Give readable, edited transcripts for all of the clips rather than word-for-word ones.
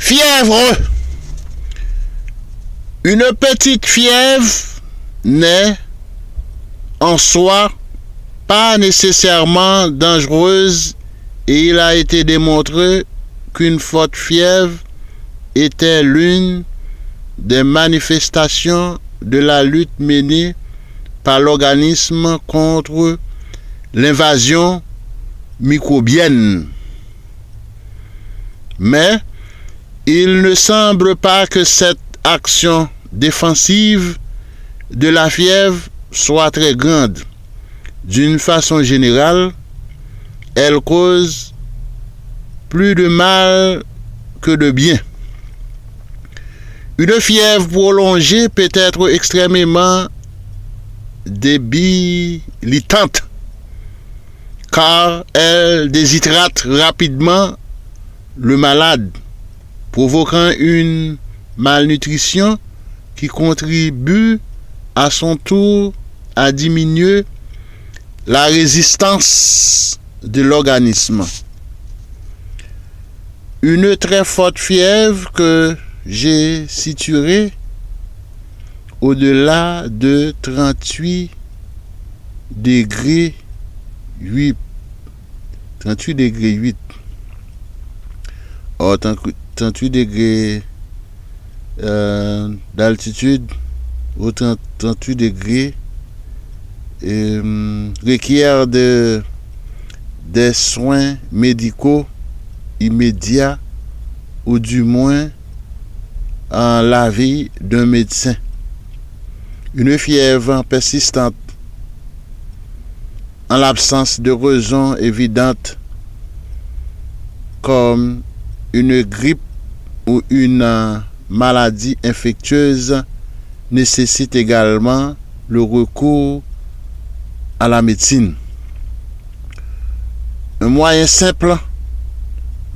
Fièvre. Une petite fièvre n'est en soi pas nécessairement dangereuse et il a été démontré qu'une forte fièvre était l'une des manifestations de la lutte menée par l'organisme contre l'invasion microbienne. Mais il ne semble pas que cette action défensive de la fièvre soit très grande. D'une façon générale, elle cause plus de mal que de bien. Une fièvre prolongée peut être extrêmement débilitante car elle déshydrate rapidement le malade, provoquant une malnutrition qui contribue à son tour à diminuer la résistance de l'organisme. Une très forte fièvre que j'ai située au-delà de 38 degrés 8. 38 degrés 8. Or, 38 degrés d'altitude ou 38 degrés requiert des soins médicaux immédiats ou du moins en l'avis d'un médecin. Une fièvre persistante en l'absence de raison évidente comme une grippe ou une maladie infectieuse nécessite également le recours à la médecine. Un moyen simple,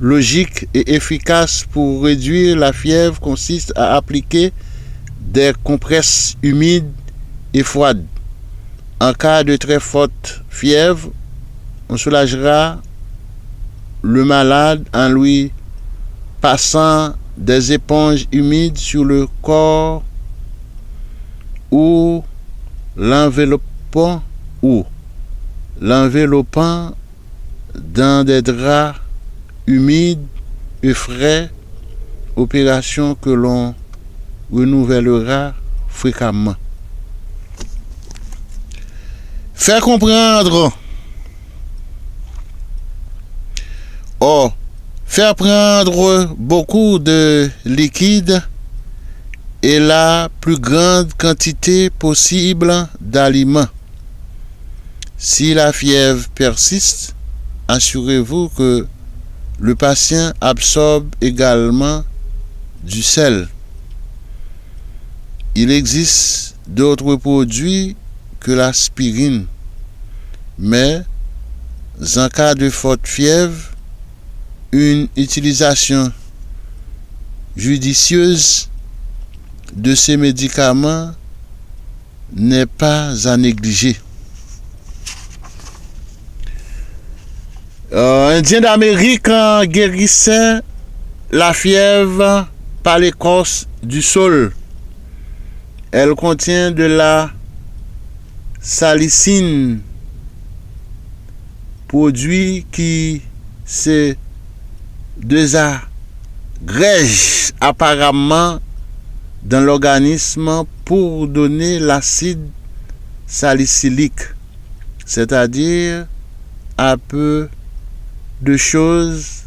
logique et efficace pour réduire la fièvre consiste à appliquer des compresses humides et froides. En cas de très forte fièvre, on soulagera le malade en lui passant des éponges humides sur le corps ou l'enveloppant dans des draps humides et frais, opération que l'on renouvellera fréquemment. Faire comprendre. Or, faire prendre beaucoup de liquide et la plus grande quantité possible d'aliments. Si la fièvre persiste, assurez-vous que le patient absorbe également du sel. Il existe d'autres produits que l'aspirine, mais en cas de forte fièvre, une utilisation judicieuse de ces médicaments n'est pas à négliger. Indien d'Amérique guérissait la fièvre par l'écorce du saule. Elle contient de la salicine, produit qui se désagrège apparemment dans l'organisme pour donner l'acide salicylique, c'est-à-dire à peu de choses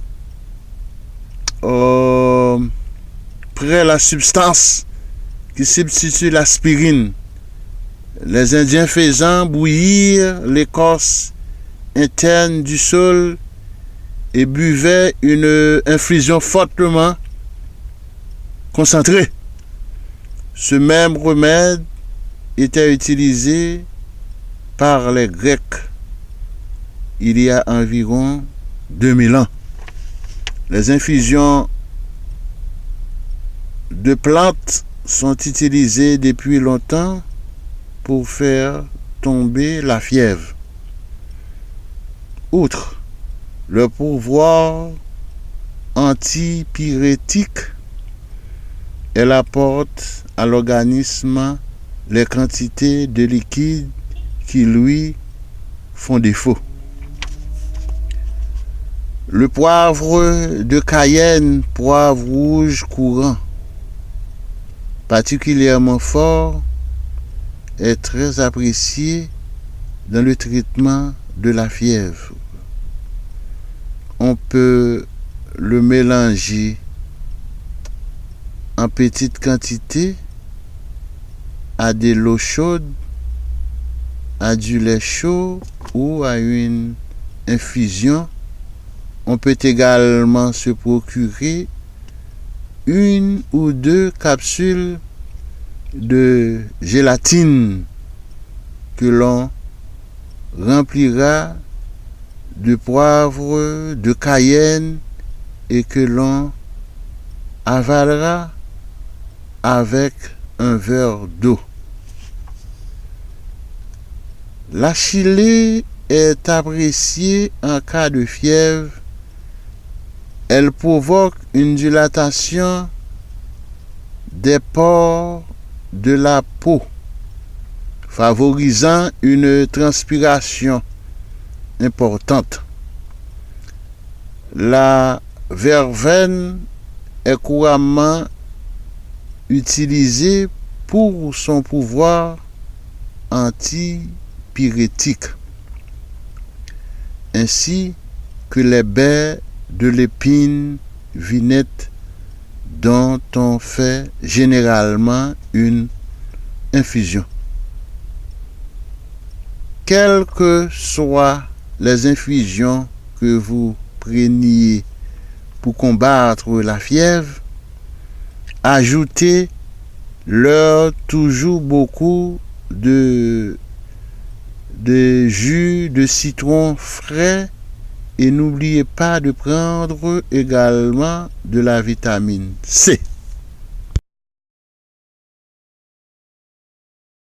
près la substance qui substitue l'aspirine. Les Indiens faisant bouillir l'écorce interne du saule et buvaient une infusion fortement concentrée. Ce même remède était utilisé par les Grecs il y a environ 2000 ans. Les infusions de plantes sont utilisées depuis longtemps pour faire tomber la fièvre. Outre le pouvoir antipyrétique, elle apporte à l'organisme les quantités de liquide qui lui font défaut. Le poivre de Cayenne, poivre rouge courant, particulièrement fort, est très apprécié dans le traitement de la fièvre. On peut le mélanger en petite quantité à de l'eau chaude, à du lait chaud ou à une infusion. On peut également se procurer une ou deux capsules de gélatine que l'on remplira de poivre de Cayenne et que l'on avalera avec un verre d'eau. La chilée est appréciée en cas de fièvre. Elle provoque une dilatation des pores de la peau, favorisant une transpiration importante. La verveine est couramment utilisée pour son pouvoir antipyrétique, ainsi que les baies de l'épine vinette dont on fait généralement une infusion. Quelles que soient les infusions que vous preniez pour combattre la fièvre, ajoutez-leur toujours beaucoup de jus de citron frais et n'oubliez pas de prendre également de la vitamine C.